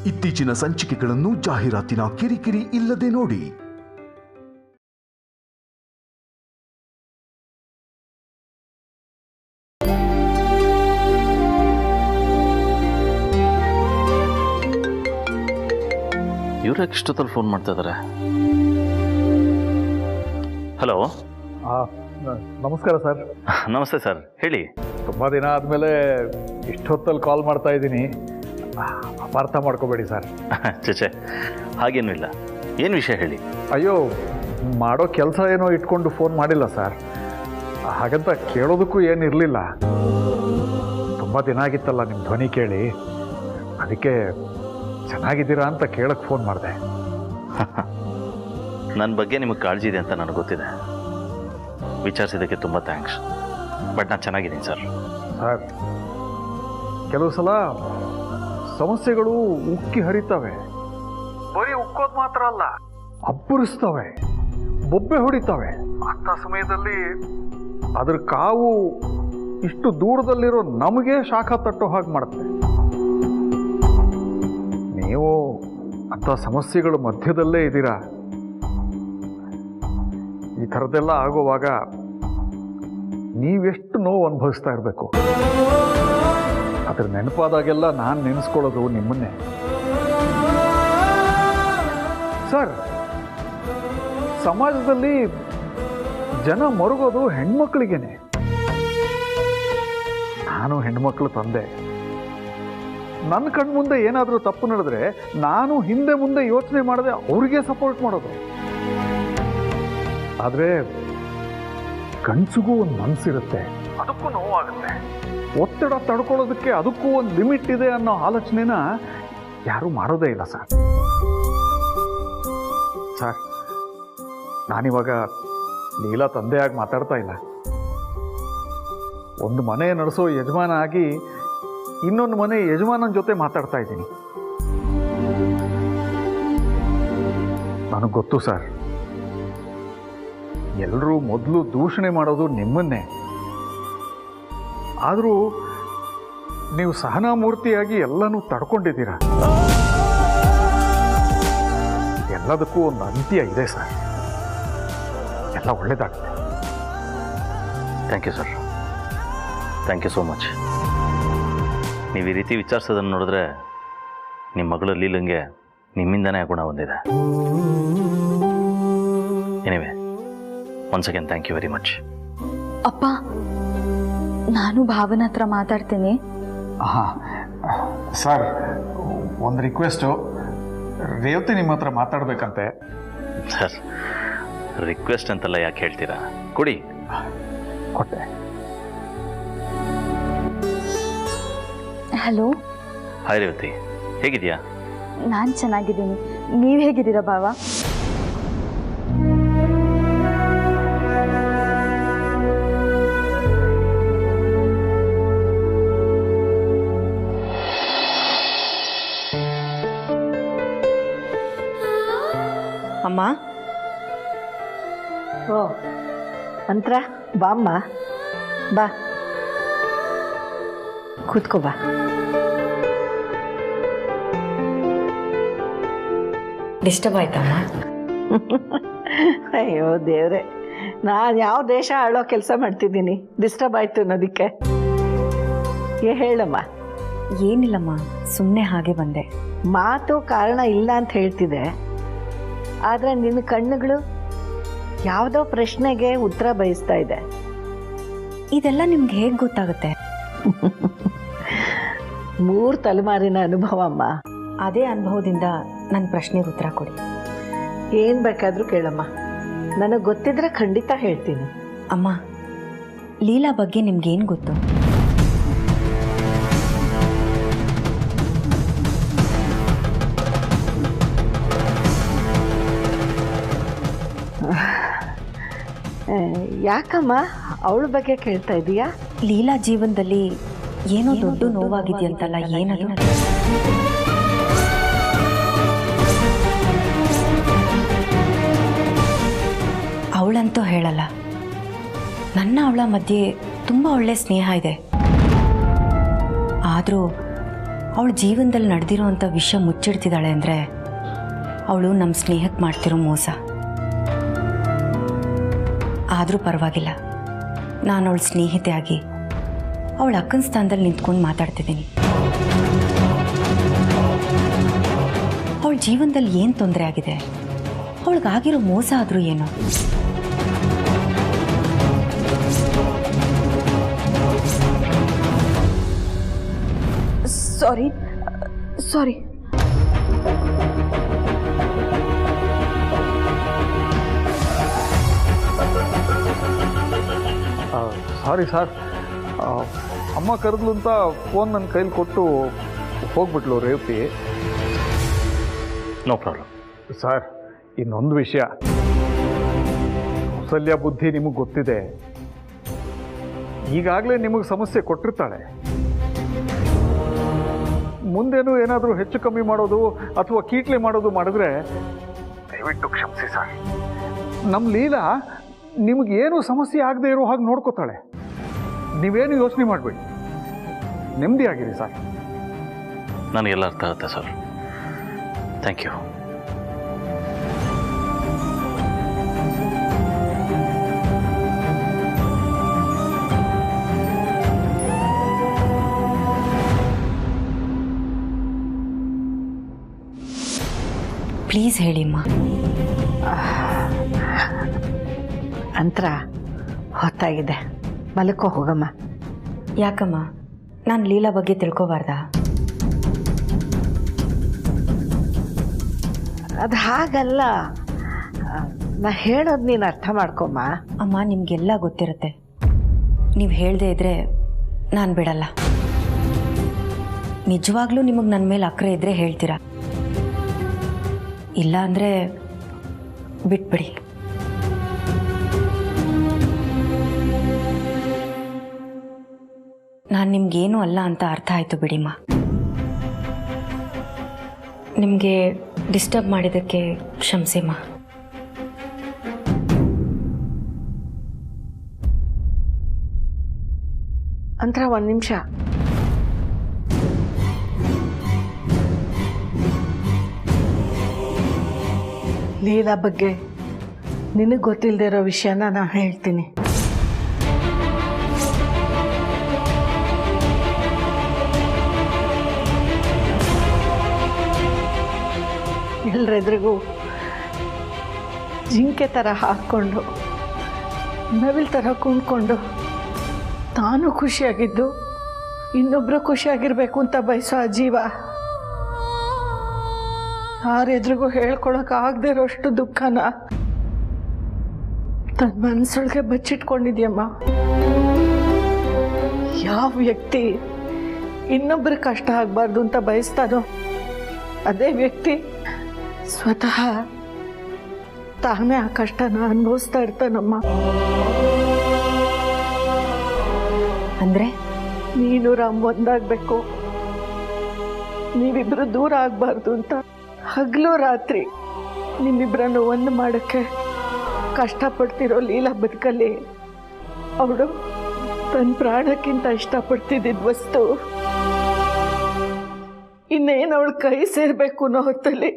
ಇತ್ತೀಚಿನ ಸಂಚಿಕೆಗಳನ್ನು ಜಾಹೀರಾತಿನ ಕಿರಿಕಿರಿ ಇಲ್ಲದೆ ನೋಡಿ. ಇವ್ರಿಗೆ ಇಷ್ಟೊತ್ತಲ್ಲಿ ಫೋನ್ ಮಾಡ್ತಾ ಇದ್ದಾರೆ. ಹಲೋ. ನಮಸ್ಕಾರ ಸರ್. ನಮಸ್ತೆ ಸರ್, ಹೇಳಿ. ತುಂಬ ದಿನ ಆದಮೇಲೆ ಇಷ್ಟೊತ್ತಲ್ಲಿ ಕಾಲ್ ಮಾಡ್ತಾ ಇದ್ದೀನಿ, ಅಪಾರ್ಥ ಮಾಡ್ಕೋಬೇಡಿ ಸರ್. ಚೇಚೆ, ಹಾಗೇನೂ ಇಲ್ಲ. ಏನು ವಿಷಯ ಹೇಳಿ. ಅಯ್ಯೋ, ಮಾಡೋ ಕೆಲಸ ಏನೋ ಇಟ್ಕೊಂಡು ಫೋನ್ ಮಾಡಿಲ್ಲ ಸರ್, ಹಾಗಂತ ಕೇಳೋದಕ್ಕೂ ಏನಿರಲಿಲ್ಲ. ತುಂಬ ದಿನ ಆಗಿತ್ತಲ್ಲ ನಿಮ್ಮ ಧ್ವನಿ ಕೇಳಿ, ಅದಕ್ಕೆ ಚೆನ್ನಾಗಿದ್ದೀರಾ ಅಂತ ಕೇಳಕ್ಕೆ ಫೋನ್ ಮಾಡಿದೆ. ನನ್ನ ಬಗ್ಗೆ ನಿಮಗೆ ಕಾಳಜಿ ಇದೆ ಅಂತ ನನಗೆ ಗೊತ್ತಿದೆ. ವಿಚಾರಿಸಿದ್ದಕ್ಕೆ ತುಂಬ ಥ್ಯಾಂಕ್ಸ್. ಬಟ್ ನಾನು ಚೆನ್ನಾಗಿದ್ದೀನಿ ಸರ್. ಸರ್, ಕೆಲವು ಸಲ ಸಮಸ್ಯೆಗಳು ಉಕ್ಕಿ ಹರಿತವೆ. ಬರೀ ಉಕ್ಕೋದು ಮಾತ್ರ ಅಲ್ಲ, ಅಬ್ಬರಿಸ್ತವೆ, ಬೊಬ್ಬೆ ಹೊಡಿತವೆ. ಅಂಥ ಸಮಯದಲ್ಲಿ ಅದ್ರ ಕಾವು ಇಷ್ಟು ದೂರದಲ್ಲಿರೋ ನಮಗೆ ಶಾಖ ತಟ್ಟೋ ಹಾಗೆ ಮಾಡುತ್ತೆ. ನೀವು ಅಂಥ ಸಮಸ್ಯೆಗಳ ಮಧ್ಯದಲ್ಲೇ ಇದ್ದೀರಾ. ಈ ಥರದ್ದೆಲ್ಲ ಆಗುವಾಗ ನೀವೆಷ್ಟು ನೋವು ಅನುಭವಿಸ್ತಾ ಇರಬೇಕು. ಅದ್ರ ನೆನಪಾದಾಗೆಲ್ಲ ನಾನು ನೆನೆಸ್ಕೊಳ್ಳೋದು ನಿಮ್ಮನ್ನೇ. ಸರ್, ಸಮಾಜದಲ್ಲಿ ಜನ ಮರುಗೋದು ಹೆಣ್ಮಕ್ಳಿಗೇನೆ. ನಾನು ಹೆಣ್ಮಕ್ಳು ತಂದೆ. ನನ್ನ ಕಣ್ಮುಂದೆ ಏನಾದರೂ ತಪ್ಪು ನಡೆದ್ರೆ ನಾನು ಹಿಂದೆ ಮುಂದೆ ಯೋಚನೆ ಮಾಡದೆ ಅವ್ರಿಗೆ ಸಪೋರ್ಟ್ ಮಾಡೋದು. ಆದರೆ ಗಂಡಸಿಗೂ ಒಂದು ಮನಸ್ಸಿರುತ್ತೆ, ಅದಕ್ಕೂ ನೋವಾಗುತ್ತೆ. ಒತ್ತಡ ತಡ್ಕೊಳ್ಳೋದಕ್ಕೆ ಅದಕ್ಕೂ ಒಂದು ಲಿಮಿಟ್ ಇದೆ ಅನ್ನೋ ಆಲೋಚನೆನ ಯಾರೂ ಮಾಡೋದೇ ಇಲ್ಲ ಸರ್. ಸರ್, ನಾನಿವಾಗ ಲೀಲಾ ತಂದೆಯಾಗಿ ಮಾತಾಡ್ತಾ ಇಲ್ಲ. ಒಂದು ಮನೆ ನಡೆಸೋ ಯಜಮಾನ ಆಗಿ ಇನ್ನೊಂದು ಮನೆ ಯಜಮಾನನ ಜೊತೆ ಮಾತಾಡ್ತಾ ಇದ್ದೀನಿ. ನನಗೆ ಗೊತ್ತು ಸರ್, ಎಲ್ಲರೂ ಮೊದಲು ದೂಷಣೆ ಮಾಡೋದು ನಿಮ್ಮನ್ನೇ. ಆದರೂ ನೀವು ಸಹನಾಮೂರ್ತಿಯಾಗಿ ಎಲ್ಲನೂ ತಡ್ಕೊಂಡಿದ್ದೀರ. ಎಲ್ಲದಕ್ಕೂ ಒಂದು ಅಂತ್ಯ ಇದೆ ಸರ್. ಎಲ್ಲ ಒಳ್ಳೇದಾಗುತ್ತೆ. Thank you sir. Thank you so much. ನೀವು ಈ ರೀತಿ ವಿಚಾರಿಸೋದನ್ನು ನೋಡಿದ್ರೆ ನಿಮ್ಮ ಮಗಳು ಲೀಲಂಗೆ ನಿಮ್ಮಿಂದನೇ ಗುಣ ಹೊಂದಿದೆ. Anyway, once again thank you very much. ಅಪ್ಪ, ನಾನು ಭಾವನ ಹತ್ರ ಮಾತಾಡ್ತೀನಿ. ಹಾಂ ಸರ್, ಒಂದು ರಿಕ್ವೆಸ್ಟು. ರೇವತಿ ನಿಮ್ಮ ಹತ್ರ ಮಾತಾಡಬೇಕಂತೆ. ಸರ್, ರಿಕ್ವೆಸ್ಟ್ ಅಂತೆಲ್ಲ ಯಾಕೆ ಹೇಳ್ತೀರಾ? ಕೊಡಿ. ಕೊಟ್ಟೆ. ಹಲೋ. ಹಾಯ್ ರೇವತಿ, ಹೇಗಿದೆಯಾ? ನಾನು ಚೆನ್ನಾಗಿದ್ದೀನಿ. ನೀವು ಹೇಗಿದ್ದೀರಾ ಭಾವ? ಅಮ್ಮ. ಓ ಮಂತ್ರ, ಬಾಮ್ಮ, ಬಾ ಕೂತ್ಕೋ, ಬಾ. ಡಿಸ್ಟರ್ಬ್ ಆಯ್ತಮ್ಮ? ಅಯ್ಯೋ ದೇವ್ರೆ, ನಾನು ಯಾವ ದೇಶ ಆಳೋ ಕೆಲಸ ಮಾಡ್ತಿದ್ದೀನಿ, ಡಿಸ್ಟರ್ಬ್ ಆಯ್ತು ಅನ್ನೋದಕ್ಕೆ? ಹೇಳಮ್ಮ. ಏನಿಲ್ಲಮ್ಮ, ಸುಮ್ಮನೆ ಹಾಗೆ ಬಂದೆ. ಮಾತು ಕಾರಣ ಇಲ್ಲ ಅಂತ ಹೇಳ್ತಿದೆ, ಆದರೆ ನಿನ್ನ ಕಣ್ಣುಗಳು ಯಾವುದೋ ಪ್ರಶ್ನೆಗೆ ಉತ್ತರ ಬಯಸ್ತಾ ಇದೆ. ಇದೆಲ್ಲ ನಿಮ್ಗೆ ಹೇಗೆ ಗೊತ್ತಾಗುತ್ತೆ? 3 ತಲೆಮಾರಿನ ಅನುಭವ ಅಮ್ಮ. ಅದೇ ಅನುಭವದಿಂದ ನನ್ನ ಪ್ರಶ್ನೆಗೆ ಉತ್ತರ ಕೊಡಿ. ಏನು ಬೇಕಾದರೂ ಕೇಳಮ್ಮ, ನನಗೆ ಗೊತ್ತಿದ್ರೆ ಖಂಡಿತ ಹೇಳ್ತೀನಿ. ಅಮ್ಮ, ಲೀಲಾ ಬಗ್ಗೆ ನಿಮ್ಗೇನು ಗೊತ್ತು? ಯಾಕಮ್ಮ ಅವಳ ಬಗ್ಗೆ ಕೇಳ್ತಾ ಇದೀಯಾ? ಲೀಲಾ ಜೀವನದಲ್ಲಿ ಏನೋ ದೊಡ್ಡ ನೋವಾಗಿದೆಯಂತಲ್ಲ, ಏನದು? ಅವಳಂತೂ ಹೇಳಲ್ಲ. ನನ್ನ ಅವಳ ಮಧ್ಯೆ ತುಂಬ ಒಳ್ಳೆ ಸ್ನೇಹ ಇದೆ. ಆದರೂ ಅವಳ ಜೀವನದಲ್ಲಿ ನಡೆದಿರೋ ಅಂಥ ವಿಷಯ ಮುಚ್ಚಿಡ್ತಿದ್ದಾಳೆ ಅಂದರೆ ಅವಳು ನಮ್ಮ ಸ್ನೇಹಕ್ಕೆ ಮಾಡ್ತಿರೋ ಮೋಸ. ಆದರೂ ಪರವಾಗಿಲ್ಲ, ನಾನು ಅವಳ ಸ್ನೇಹಿತೆಯಾಗಿ ಅವಳ ಅಕ್ಕನ ಸ್ಥಾನದಲ್ಲಿ ನಿಂತ್ಕೊಂಡು ಮಾತಾಡ್ತಿದ್ದೀನಿ. ಅವಳ ಜೀವನದಲ್ಲಿ ಏನು ತೊಂದರೆ ಆಗಿದೆ, ಅವಳಿಗಾಗಿರೋ ಮೋಸ ಆದರೂ ಏನೋ. ಸಾರಿ ಸಾರಿ. ಸಾರಿ ಸರ್, ಅಮ್ಮ ಕರೆದ್ಲು ಅಂತ ಫೋನ್ ನನ್ನ ಕೈಲಿ ಕೊಟ್ಟು ಹೋಗ್ಬಿಟ್ಲು ರೇವತಿ. No problem. ಸರ್, ಇನ್ನೊಂದು ವಿಷಯ, ಕೌಸಲ್ಯ ಬುದ್ಧಿ ನಿಮಗೆ ಗೊತ್ತಿದೆ. ಈಗಾಗಲೇ ನಿಮಗೆ ಸಮಸ್ಯೆ ಕೊಟ್ಟಿರ್ತಾಳೆ. ಮುಂದೇನು ಏನಾದರೂ ಹೆಚ್ಚು ಕಮ್ಮಿ ಮಾಡೋದು ಅಥವಾ ಕೀಟ್ಲೆ ಮಾಡೋದು ಮಾಡಿದ್ರೆ ದಯವಿಟ್ಟು ಕ್ಷಮಿಸಿ ಸರ್. ನಮ್ಮ ಲೀಲಾ ನಿಮಗೇನು ಸಮಸ್ಯೆ ಆಗದೆ ಇರೋ ಹಾಗೆ ನೋಡ್ಕೋತಾಳೆ. ನೀವೇನು ಯೋಚನೆ ಮಾಡಬೇಡಿ, ನೆಮ್ಮದಿಯಾಗಿರಿ ಸರ್. ನನಗೆಲ್ಲ ಅರ್ಥ ಆಗುತ್ತೆ ಸರ್. Thank you. ಪ್ಲೀಸ್ ಹೇಳಿಮ್ಮ. ಅಂತರ ಹೊತ್ತಾಗಿದೆ, ಮಲಕೋ ಹೋಗಮ್ಮ. ಯಾಕಮ್ಮ, ನಾನು ಲೀಲಾ ಬಗ್ಗೆ ತಿಳ್ಕೊಬಾರ್ದಾ? ಅದು ಹಾಗಲ್ಲ, ನಾ ಹೇಳೋದು ನೀನು ಅರ್ಥ ಮಾಡ್ಕೊಮ್ಮ. ಅಮ್ಮ, ನಿಮಗೆಲ್ಲ ಗೊತ್ತಿರುತ್ತೆ. ನೀವು ಹೇಳದೇ ಇದ್ರೆ ನಾನು ಬಿಡಲ್ಲ. ನಿಜವಾಗ್ಲೂ ನಿಮಗೆ ನನ್ನ ಮೇಲೆ ಅಕ್ರೆ ಇದ್ದರೆ ಹೇಳ್ತೀರಾ, ಇಲ್ಲ ಅಂದರೆ ಬಿಟ್ಬಿಡಿ. ನಾನು ನಿಮ್ಗೇನೂ ಅಲ್ಲ ಅಂತ ಅರ್ಥ ಆಯಿತು ಬಿಡಿಮ್ಮ. ನಿಮಗೆ ಡಿಸ್ಟರ್ಬ್ ಮಾಡಿದ್ದಕ್ಕೆ ಕ್ಷಮಿಸಿಮ್ಮ. ಅಂತರ ಒಂದು ನಿಮಿಷ. ಲೀಲಾ ಬಗ್ಗೆ ನಿನಗೆ ಗೊತ್ತಿಲ್ಲದೆ ಇರೋ ವಿಷಯನ ನಾನು ಹೇಳ್ತೀನಿ. ಎಲ್ಲರೆದ್ರಿಗೂ ಜಿಂಕೆ ಥರ ಹಾಕ್ಕೊಂಡು ನವಿಲ್ ಥರ ಕುಂಡ್ಕೊಂಡು ತಾನು ಖುಷಿಯಾಗಿದ್ದು ಇನ್ನೊಬ್ಬರು ಖುಷಿಯಾಗಿರ್ಬೇಕು ಅಂತ ಬಯಸೋ ಆ ಜೀವ ಯಾರೆದ್ರಿಗೂ ಹೇಳ್ಕೊಳಕ್ಕಾಗದೇ ಇರೋಷ್ಟು ದುಃಖನ ತನ್ನ ಮನಸ್ಸೊಳಗೆ ಬಚ್ಚಿಟ್ಕೊಂಡಿದ್ಯಮ್ಮ. ಯಾವ ವ್ಯಕ್ತಿ ಇನ್ನೊಬ್ಬರ ಕಷ್ಟ ಆಗಬಾರ್ದು ಅಂತ ಬಯಸ್ತಾನೋ ಅದೇ ವ್ಯಕ್ತಿ ಸ್ವತಃ ತಾನೇ ಆ ಕಷ್ಟನ ಅನುಭವಿಸ್ತಾ ಇರ್ತಾನಮ್ಮ. ಅಂದರೆ ನೀನು ರಾಮ್ ಒಂದಾಗಬೇಕು, ನೀವಿಬ್ಬರು ದೂರ ಆಗಬಾರ್ದು ಅಂತ ಹಗಲು ರಾತ್ರಿ ನಿಮ್ಮಿಬ್ಬರನ್ನು ಒಂದು ಮಾಡೋಕ್ಕೆ ಕಷ್ಟಪಡ್ತಿರೋ ಲೀಲಾ ಬದುಕಲ್ಲಿ ಅವಳು ತನ್ನ ಪ್ರಾಣಕ್ಕಿಂತ ಇಷ್ಟಪಡ್ತಿದ್ದ ವಸ್ತು ಇನ್ನೇನು ಅವಳು ಕೈ ಸೇರಬೇಕು ಅನ್ನೋ ಹೊತ್ತಲ್ಲಿ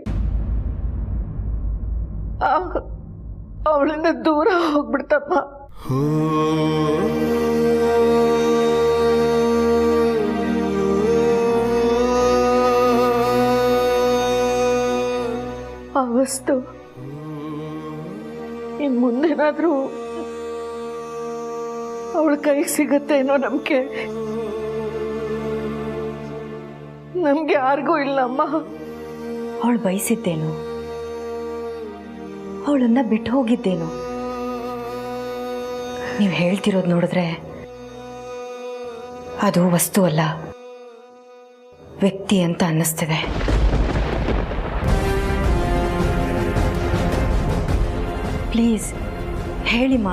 ಅವಳನ್ನ ದೂರ ಹೋಗ್ಬಿಡ್ತಮ್ಮ. ಆ ವಸ್ತು ಇನ್ ಮುಂದೇನಾದ್ರೂ ಅವಳ ಕೈಗೆ ಸಿಗತ್ತೆ ಅನ್ನೋ ನಂಬಿಕೆ ನಮ್ಗೆ ಯಾರಿಗೂ ಇಲ್ಲಮ್ಮ. ಅವಳು ಬಯಸಿದ್ದೇನು, ಅವಳನ್ನ ಬಿಟ್ಟು ಹೋಗಿದ್ದೇನು? ನೀವು ಹೇಳ್ತಿರೋದು ನೋಡಿದ್ರೆ ಅದು ವಸ್ತು ಅಲ್ಲ, ವ್ಯಕ್ತಿ ಅಂತ ಅನ್ನಿಸ್ತಿದೆ. ಪ್ಲೀಸ್ ಹೇಳಿಮ್ಮ,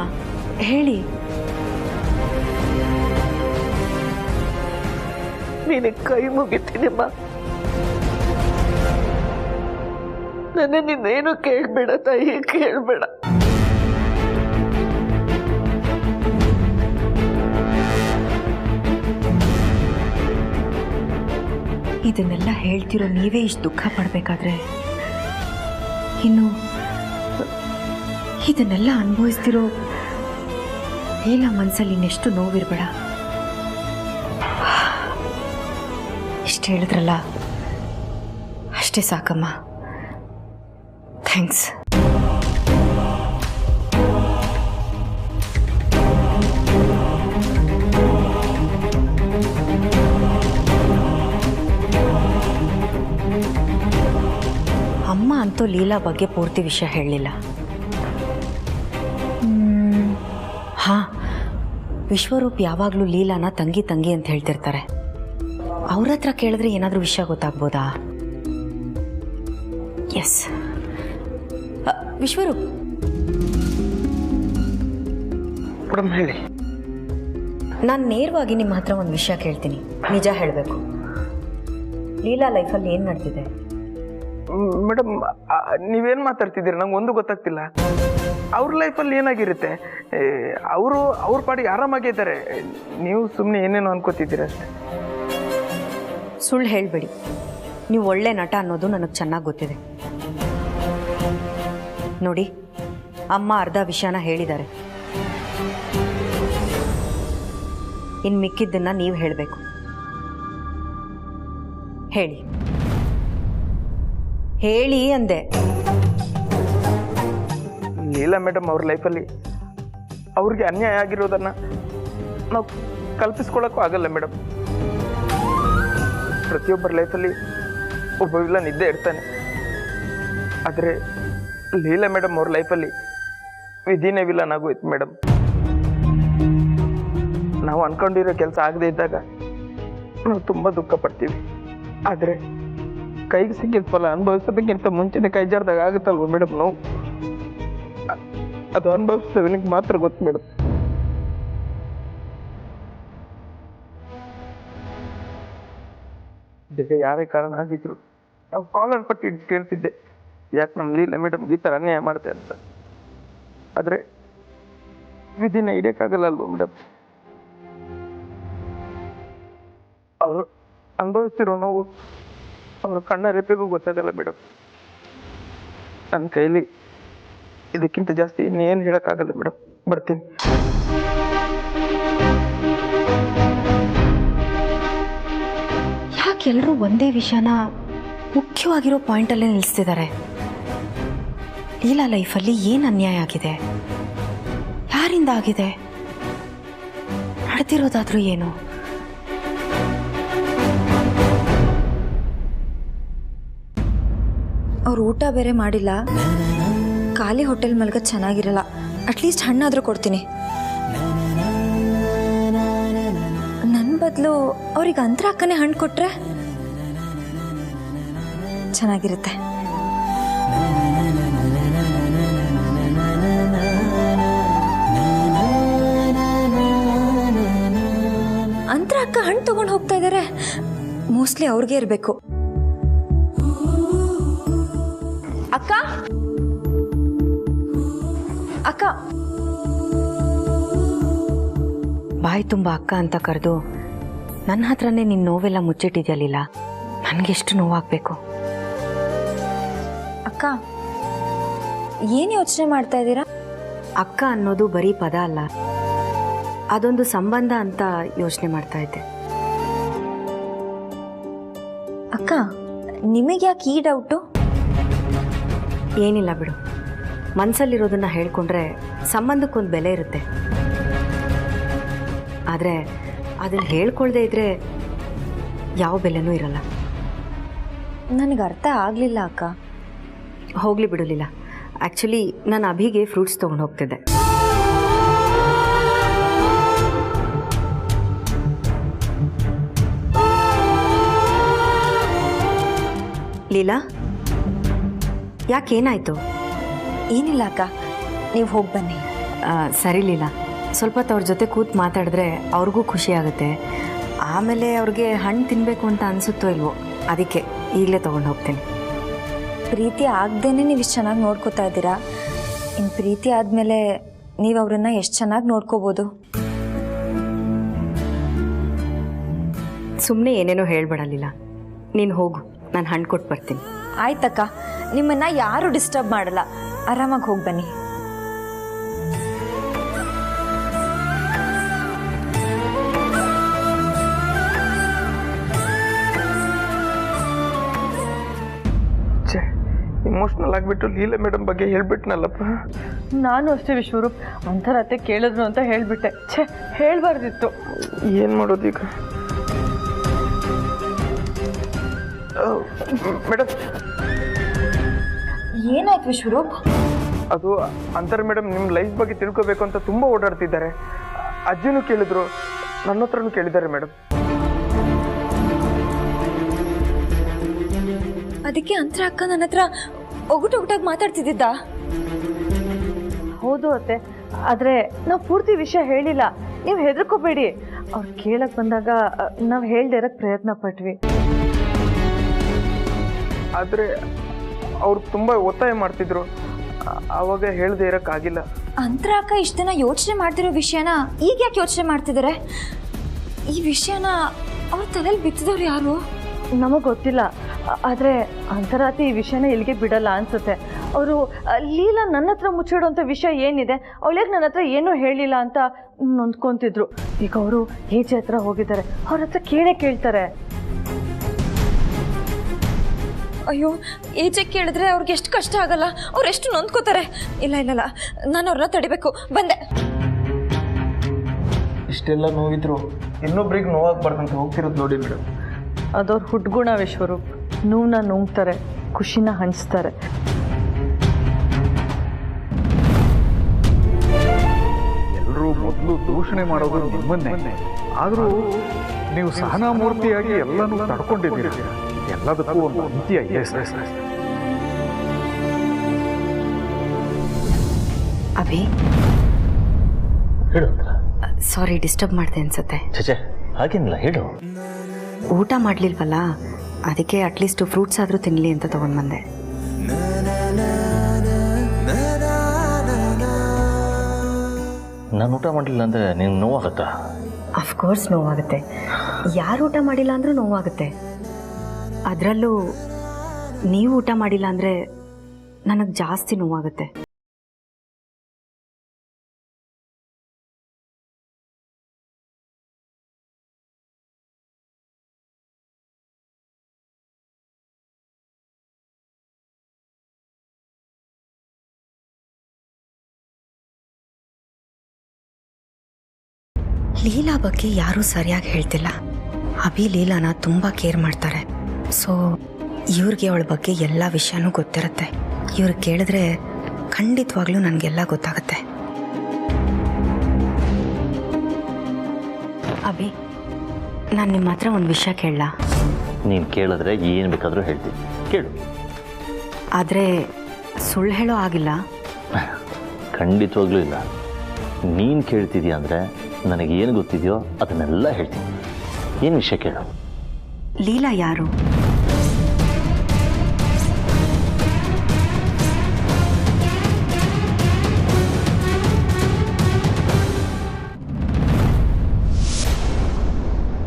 ಹೇಳಿ. ನಿನಗೆ ಕೈ ಮುಗಿತೀನಮ್ಮ. ನನ್ನ ನಿನ್ನೇನು ಕೇಳಬೇಡ ತಾಯಿ, ಕೇಳಬೇಡ. ಇದನ್ನೆಲ್ಲ ಹೇಳ್ತಿರೋ ನೀವೇ ಇಷ್ಟು ದುಃಖ ಪಡಬೇಕಾದ್ರೆ ಇನ್ನು ಇದನ್ನೆಲ್ಲ ಅನುಭವಿಸ್ತಿರೋ ಲೀಲಾ ಮನಸ್ಸಲ್ಲಿ ಇನ್ನೆಷ್ಟು ನೋವಿರಬೇಡ. ಇಷ್ಟು ಹೇಳಿದ್ರಲ್ಲ ಅಷ್ಟೇ ಸಾಕಮ್ಮ. ಥ್ಯಾಂಕ್ಸ್. ಅಮ್ಮ ಅಂತೂ ಲೀಲಾ ಬಗ್ಗೆ ಪೂರ್ತಿ ವಿಷಯ ಹೇಳಲಿಲ್ಲ. ಹಾಂ, ವಿಶ್ವರೂಪ್ ಯಾವಾಗಲೂ ಲೀಲಾನ ತಂಗಿ ತಂಗಿ ಅಂತ ಹೇಳ್ತಿರ್ತಾರೆ. ಅವ್ರ ಹತ್ರ ಕೇಳಿದ್ರೆ ಏನಾದರೂ ವಿಷಯ ಗೊತ್ತಾಗ್ಬೋದಾ? ಎಸ್, ವಿಶ್ವರೂಪ್. ಮೇಡಮ್ ಹೇಳಿ. ನಾನು ನೇರವಾಗಿ ನಿಮ್ಮ ಹತ್ರ ಒಂದು ವಿಷಯ ಕೇಳ್ತೀನಿ, ನಿಜ ಹೇಳಬೇಕು. ಲೀಲಾ ಲೈಫಲ್ಲಿ ಏನು ನಡೆದಿದೆ? ಮೇಡಮ್ ನೀವೇನು ಮಾತಾಡ್ತಿದ್ದೀರಿ? ನಂಗೆ ಒಂದು ಗೊತ್ತಾಗ್ತಿಲ್ಲ. ಅವ್ರ ಲೈಫಲ್ಲಿ ಏನಾಗಿರುತ್ತೆ? ಅವ್ರ ಪಾಡಿಗೆ ಆರಾಮಾಗಿದ್ದಾರೆ. ನೀವು ಸುಮ್ಮನೆ ಏನೇನೋ ಅನ್ಕೋತಿದ್ದೀರ ಅಷ್ಟೇ. ಸುಳ್ಳು ಹೇಳಬೇಡಿ. ನೀವು ಒಳ್ಳೆ ನಟ ಅನ್ನೋದು ನನಗೆ ಚೆನ್ನಾಗಿ ಗೊತ್ತಿದೆ. ನೋಡಿ, ಅಮ್ಮ ಅರ್ಧ ವಿಷಯನ ಹೇಳಿದ್ದಾರೆ. ಇನ್ನು ಮಿಕ್ಕಿದ್ದನ್ನು ನೀವು ಹೇಳಬೇಕು. ಹೇಳಿ ಹೇಳಿ ಅಂದೆ. ಲೀಲಾ ಮೇಡಮ್ ಅವ್ರ ಲೈಫಲ್ಲಿ ಅವ್ರಿಗೆ ಅನ್ಯಾಯ ಆಗಿರೋದನ್ನು ನಾವು ಕಲ್ಪಿಸ್ಕೊಳ್ಳೋಕ್ಕೂ ಆಗಲ್ಲ ಮೇಡಮ್. ಪ್ರತಿಯೊಬ್ಬರ ಲೈಫಲ್ಲಿ ಒಬ್ಬ ವಿಲನ್ ಇದ್ದೇ ಇರ್ತಾನೆ. ಆದರೆ ಲೀಲಾ ಮೇಡಮ್ ಅವ್ರ ಲೈಫಲ್ಲಿ ವಿಧಿನೇ ವಿಲನ್ ಆಗೋಯ್ತು ಮೇಡಮ್. ನಾವು ಅನ್ಕೊಂಡಿರೋ ಕೆಲಸ ಆಗದೆ ಇದ್ದಾಗ ನಾವು ತುಂಬ ದುಃಖ ಪಡ್ತೀವಿ. ಆದರೆ ಕೈಗೆ ಸಿಕ್ಕಿದ ಫಲ ಅನುಭವಿಸೋದಕ್ಕಿಂತ ಮುಂಚೆನೇ ಕೈ ಜಾರ್ದಾಗ ಆಗುತ್ತಲ್ವ ಮೇಡಮ್ ನಾವು? ಅದು ಅನುಭವಿಸೋದಕ್ಕೆ ಮಾತ್ರ ಗೊತ್ತು ಮೇಡಮ್. ಜೊತೆ ಯಾರೇ ಕಾರಣ ಆಗಿದ್ರು ನಾವು ಕಾಲರ್ ಪಟ್ಟಿ ಕೇಳ್ತಿದ್ದೆ, ಯಾಕೆ ನಮ್ಮ ಲೀಲಾ ಮೇಡಮ್ ಈ ಥರ ಅನ್ಯಾಯ ಮಾಡ್ತೆ ಅಂತ. ಆದರೆ ವಿಧಿನ ಹಿಡಿಯೋಕ್ಕಾಗಲ್ಲ ಅಲ್ವ ಮೇಡಮ್? ಅವರು ಅನುಭವಿಸ್ತಿರೋ ನೋವು ಅವ್ರ ಕಣ್ಣ ರೆಪ್ಪೆಗೂ ಗೊತ್ತಾಗಲ್ಲ ಮೇಡಮ್. ನನ್ನ ಕೈಲಿ ಇದಕ್ಕಿಂತ ಜಾಸ್ತಿ ಇನ್ನೇನು ಹೇಳೋಕ್ಕಾಗಲ್ಲ ಮೇಡಮ್. ಬರ್ತೀನಿ. ಯಾಕೆಲ್ಲರೂ ಒಂದೇ ವಿಷಯನ ಮುಖ್ಯವಾಗಿರೋ ಪಾಯಿಂಟಲ್ಲೇ ನಿಲ್ಲಿಸ್ತಿದ್ದಾರೆ? ಲೀಲಾ ಲೈಫಲ್ಲಿ ಏನು ಅನ್ಯಾಯ ಆಗಿದೆ? ಯಾರಿಂದ ಆಗಿದೆ? ನಡೆದಿರೋದಾದ್ರೂ ಏನು? ಅವ್ರು ಊಟ ಬೇರೆ ಮಾಡಿಲ್ಲ. ಖಾಲಿ ಹೋಟೆಲ್ ಮಲ್ಗೋದು ಚೆನ್ನಾಗಿರಲ್ಲ. ಅಟ್ಲೀಸ್ಟ್ ಹಣ್ಣಾದರೂ ಕೊಡ್ತೀನಿ. ನನ್ನ ಬದಲು ಅವ್ರಿಗೆ ಅಂತರ ಹಾಕನೆ ಹಣ್ಣು ಕೊಟ್ರೆ ಚೆನ್ನಾಗಿರುತ್ತೆ. ಅಂತರ ಅಕ್ಕ ಹಣ್ಣು ತಗೊಂಡು ಹೋಗ್ತಾ ಇದ್ದಾರೆ. ಮೋಸ್ಟ್ಲಿ ಅವ್ರಿಗೆ ಇರಬೇಕು. ಅಕ್ಕ ಅಕ್ಕ ಬಾಯಿ ತುಂಬ ಅಕ್ಕ ಅಂತ ಕರೆದು ನನ್ನ ಹತ್ರನೇ ನಿನ್ನ ನೋವೆಲ್ಲ ಮುಚ್ಚಿಟ್ಟಿದ್ಯಲ್ಲಿಲ್ಲ. ನನಗೆಷ್ಟು ನೋವಾಗಬೇಕು. ಅಕ್ಕ ಏನು ಯೋಚನೆ ಮಾಡ್ತಾ ಇದ್ದೀರಾ? ಅಕ್ಕ ಅನ್ನೋದು ಬರೀ ಪದ ಅಲ್ಲ, ಅದೊಂದು ಸಂಬಂಧ ಅಂತ ಯೋಚನೆ ಮಾಡ್ತಾ ಇದ್ದೆ. ಅಕ್ಕ ನಿಮಗೆ ಯಾಕೆ ಈ ಡೌಟು? ಏನಿಲ್ಲ ಬಿಡು. ಮನಸ್ಸಲ್ಲಿರೋದನ್ನ ಹೇಳ್ಕೊಂಡ್ರೆ ಸಂಬಂಧಕ್ಕೊಂದು ಬೆಲೆ ಇರುತ್ತೆ. ಆದರೆ ಅದನ್ನು ಹೇಳ್ಕೊಳ್ದೇ ಇದ್ರೆ ಯಾವ ಬೆಲೆನೂ ಇರಲ್ಲ. ನನಗೆ ಅರ್ಥ ಆಗಲಿಲ್ಲ ಅಕ್ಕ. ಹೋಗಲಿ ಬಿಡಲಿಲ್ಲ. ಆ್ಯಕ್ಚುಲಿ ನಾನು ಅಭಿಗೆ ಫ್ರೂಟ್ಸ್ ತೊಗೊಂಡು ಹೋಗ್ತಿದ್ದೆ. ಲೀಲಾ, ಯಾಕೇನಾಯಿತು? ಏನಿಲ್ಲ ಅಕ್ಕ, ನೀವು ಹೋಗಿ ಬನ್ನಿ. ಸರಿ ಲೀಲಾ, ಸ್ವಲ್ಪ ಹೊತ್ತು ಅವ್ರ ಜೊತೆ ಕೂತು ಮಾತಾಡಿದ್ರೆ ಅವ್ರಿಗೂ ಖುಷಿ ಆಗುತ್ತೆ. ಆಮೇಲೆ ಅವ್ರಿಗೆ ಹಣ್ಣು ತಿನ್ನಬೇಕು ಅಂತ ಅನಿಸುತ್ತೋ ಇಲ್ವೋ, ಅದಕ್ಕೆ ಈಗಲೇ ತೊಗೊಂಡು ಹೋಗ್ತೀನಿ. ಪ್ರೀತಿ ಆಗದೇನೆ ನೀವು ಇಷ್ಟು ಚೆನ್ನಾಗಿ ನೋಡ್ಕೋತಾ ಇದ್ದೀರಾ. ಇನ್ನು ಪ್ರೀತಿ ಆದಮೇಲೆ ನೀವು ಅವರನ್ನು ಎಷ್ಟು ಚೆನ್ನಾಗಿ ನೋಡ್ಕೋಬೋದು. ಸುಮ್ಮನೆ ಏನೇನೋ ಹೇಳ್ಬೇಡಲಿಲ್ಲ. ನೀನು ಹೋಗು, ನಾನು ಹಣ್ಣು ಕೊಟ್ಟು ಬರ್ತೀನಿ. ಆಯ್ತಕ್ಕ, ನಿಮ್ಮನ್ನು ಯಾರೂ ಡಿಸ್ಟರ್ಬ್ ಮಾಡಲ್ಲ, ಆರಾಮಾಗಿ ಹೋಗಿ ಬನ್ನಿ. ಇಮೋಷ್ನಲ್ ಆಗಿಬಿಟ್ಟು ಲೀಲಾ ಮೇಡಮ್ ಬಗ್ಗೆ ಹೇಳ್ಬಿಟ್ನಲ್ಲಪ್ಪ. ನಾನು ಅಷ್ಟೇ ವಿಶ್ವರೂಪ್, ಅಂತರತ್ತೆ ಕೇಳಿದ್ರು ಅಂತ ಹೇಳಿಬಿಟ್ಟೆ. ಹೇಳ್ಬಾರ್ದಿತ್ತು. ಏನು ಮಾಡೋದು ಈಗ? ಮೇಡಮ್, ಏನಾಯ್ತು ವಿಶ್ವರೂಪ್? ಅದು ಅಂತರ ಮೇಡಮ್ ನಿಮ್ಮ ಲೈಫ್ ಬಗ್ಗೆ ತಿಳ್ಕೊಬೇಕು ಅಂತ ತುಂಬ ಓಡಾಡ್ತಿದ್ದಾರೆ. ಅಜ್ಜಿನೂ ಕೇಳಿದ್ರು, ನನ್ನ ಹತ್ರನೂ ಕೇಳಿದ್ದಾರೆ ಮೇಡಮ್. ಅದಕ್ಕೆ ಅಂತರ ಅಕ್ಕ ನನ್ನ ಹತ್ರ ಒಗಟಾಗಿ ಮಾತಾಡ್ತಿದ್ದ. ಹೌದು ಅತ್ತೆ, ಆದರೆ ನಾವು ಪೂರ್ತಿ ವಿಷಯ ಹೇಳಿಲ್ಲ. ನೀವು ಹೆದರ್ಕೋಬೇಡಿ. ಅವ್ರು ಕೇಳಕ್ಕೆ ಬಂದಾಗ ನಾವು ಹೇಳ್ದೇ ಇರೋಕ್ಕೆ ಪ್ರಯತ್ನ ಪಟ್ವಿ. ಆದರೆ ಅವ್ರು ತುಂಬ ಒತ್ತಾಯ ಮಾಡ್ತಿದ್ರು, ಆವಾಗ ಹೇಳ್ದೆ ಇರೋಕ್ಕಾಗಿಲ್ಲ. ಅಂತರ ಅಕ್ಕ ಇಷ್ಟು ದಿನ ಯೋಚನೆ ಮಾಡ್ತಿರೋ ವಿಷಯನ ಈಗ ಯಾಕೆ ಯೋಚನೆ ಮಾಡ್ತಿದ್ದಾರೆ? ಈ ವಿಷಯನ ಅವ್ರ ತಲೆಯಲ್ಲಿ ಬಿತ್ತಿದವ್ರು ಯಾರು? ನಮಗೆ ಗೊತ್ತಿಲ್ಲ. ಆದರೆ ಅಂತರಾತಿ ಈ ವಿಷಯನ ಇಲ್ಲಿಗೆ ಬಿಡಲ್ಲ ಅನ್ಸುತ್ತೆ. ಅವರು ಲೀಲಾ ನನ್ನ ಹತ್ರ ಮುಚ್ಚಿಡೋಂಥ ವಿಷಯ ಏನಿದೆ, ಅವಳಿಗೆ ನನ್ನ ಹತ್ರ ಏನೂ ಹೇಳಿಲ್ಲ ಅಂತ ನೊಂದ್ಕೊತಿದ್ರು. ಈಗ ಅವರು ಈಚೆ ಹತ್ರ ಹೋಗಿದ್ದಾರೆ, ಅವ್ರ ಹತ್ರ ಕೇಳ್ತಾರೆ. ಅಯ್ಯೋ, ಈಚೆ ಕೇಳಿದ್ರೆ ಅವ್ರಿಗೆ ಎಷ್ಟು ಕಷ್ಟ ಆಗಲ್ಲ, ಅವ್ರು ಎಷ್ಟು ನೊಂದ್ಕೋತಾರೆ. ಇಲ್ಲ, ನಾನು ಅವ್ರನ್ನ ತಡಿಬೇಕು. ಬಂದೆ. ಇಷ್ಟೆಲ್ಲ ನೋವಿದ್ರು ಇನ್ನೊಬ್ರಿಗೆ ನೋವಾಗಬಾರ್ದಂತ ಹೋಗ್ತಿರೋದು ನೋಡಿ ಮೇಡಮ್. ಅದವ್ರ ಹುಡ್ಗುಣ ವಿಶ್ವರೂಪ್. ನೋವನ್ನ ನುಂಗ್ತಾರೆ, ಖುಷಿನ ಹಂಚ್ತಾರೆ. ಎಲ್ಲರೂ ಮೊದಲು ದೂಷಣೆ ಮಾಡೋದು ನಿಮ್ಮನ್ನೇ. ಆದರೂ ನೀವು ಸಹನಾಮೂರ್ತಿಯಾಗಿ ಎಲ್ಲನೂ ತಡ್ಕೊಂಡಿದ್ದೀರಿ. ಎಲ್ಲದಕ್ಕೂ ಒಂದು ಅಂತ್ಯ ಇದೆ ಸರ್. ಅಭಿ, ಹೇಳು. ಸಾರಿ, ಡಿಸ್ಟರ್ಬ್ ಮಾಡಿದೆ ಅನ್ಸುತ್ತೆ. ಚಚೆ, ಹಾಗೇನಿಲ್ಲ, ಹೇಳು. ಊಟ ಮಾಡಲಿಲ್ವಲ್ಲ, ಅದಕ್ಕೆ ಅಟ್ಲೀಸ್ಟ್ ಫ್ರೂಟ್ಸ್ ಆದರೂ ತಿನ್ನಲಿ ಅಂತ ತೊಗೊಂಡು ಬಂದೆ. ನಾನು ಊಟ ಮಾಡಲಿಲ್ಲ ಅಂದರೆ ನಿನ್ಗೆ ನೋವಾಗುತ್ತಾ? ಅಫ್ಕೋರ್ಸ್ ನೋವಾಗುತ್ತೆ. ಯಾರು ಊಟ ಮಾಡಿಲ್ಲ ಅಂದರೂ ನೋವಾಗುತ್ತೆ. ಅದರಲ್ಲೂ ನೀವು ಊಟ ಮಾಡಿಲ್ಲ ಅಂದರೆ ನನಗೆ ಜಾಸ್ತಿ ನೋವಾಗುತ್ತೆ. ಲೀಲಾ ಬಗ್ಗೆ ಯಾರೂ ಸರಿಯಾಗಿ ಹೇಳ್ತಿಲ್ಲ. ಅಭಿ ಲೀಲಾನ ತುಂಬ ಕೇರ್ ಮಾಡ್ತಾರೆ. ಸೊ ಇವ್ರಿಗೆ ಅವಳ ಬಗ್ಗೆ ಎಲ್ಲ ವಿಷಯನೂ ಗೊತ್ತಿರುತ್ತೆ. ಇವ್ರು ಕೇಳಿದ್ರೆ ಖಂಡಿತವಾಗ್ಲೂ ನನಗೆಲ್ಲ ಗೊತ್ತಾಗುತ್ತೆ. ಅಭಿ, ನಾನು ನಿಮ್ಮ ಹತ್ರ ಒಂದು ವಿಷಯ ಕೇಳಲಾ? ನೀನು ಕೇಳಿದ್ರೆ ಏನು ಬೇಕಾದರೂ ಹೇಳ್ತೀನಿ, ಕೇಳು. ಆದರೆ ಸುಳ್ಳು ಹೇಳೋ ಆಗಿಲ್ಲ. ಖಂಡಿತವಾಗ್ಲೂ ಇಲ್ಲ. ನೀನು ಕೇಳ್ತಿದ್ಯಾ ಅಂದರೆ ನನಗೇನು ಗೊತ್ತಿದೆಯೋ ಅದನ್ನೆಲ್ಲ ಹೇಳ್ತೀನಿ. ಏನು ವಿಷಯ ಕೇಳು. ಲೀಲಾ ಯಾರು?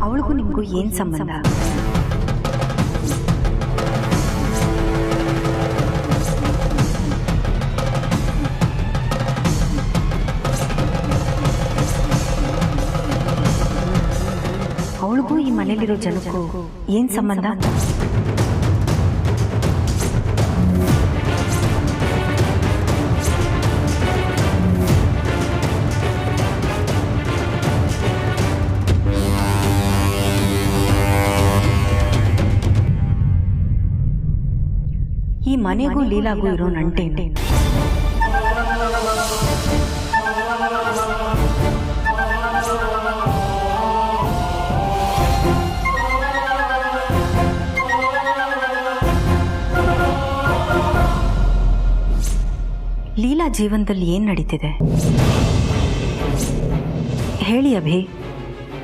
ಅವಳಿಗೂ ನಿಮಗೂ ಏನು ಸಂಬಂಧ? ಅವಳಿಗೂ ಈ ಮನೇಲಿರೋ ಜನಕ್ಕೂ ಏನು ಸಂಬಂಧ? ಈ ಮನೆಗೂ ಲೀಲಾಗೂ ಇರೋ ನಂಟೇನು? ಲೀಲಾ ಜೀವನದಲ್ಲಿ ಏನು ನಡೀತಿದೆ ಹೇಳಿ ಅಭಿ,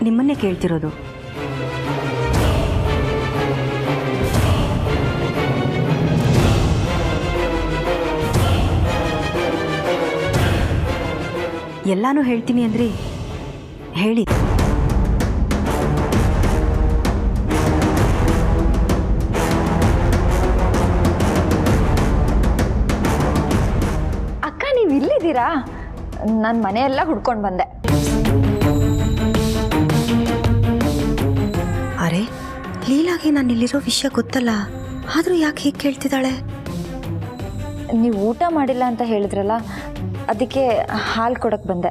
ನಿಮ್ಮನ್ನೇ ಕೇಳ್ತಿರೋದು. ಎಲ್ಲಾನು ಹೇಳ್ತೀನಿ ಅಂದ್ರಿ, ಹೇಳಿ. ಬರ್ತೀರಾ? ನಾನು ಮನೆಯೆಲ್ಲ ಹುಡ್ಕೊಂಡು ಬಂದೆ. ಅರೆ, ಲೀಲಾಗೆ ನಾನು ಇಲ್ಲಿರೋ ವಿಷಯ ಗೊತ್ತಲ್ಲ, ಆದರೂ ಯಾಕೆ ಹೀಗೆ ಕೇಳ್ತಿದ್ದಾಳೆ? ನೀವು ಊಟ ಮಾಡಿಲ್ಲ ಅಂತ ಹೇಳಿದ್ರಲ್ಲ, ಅದಕ್ಕೆ ಹಾಲು ಕೊಡಕ್ಕೆ ಬಂದೆ.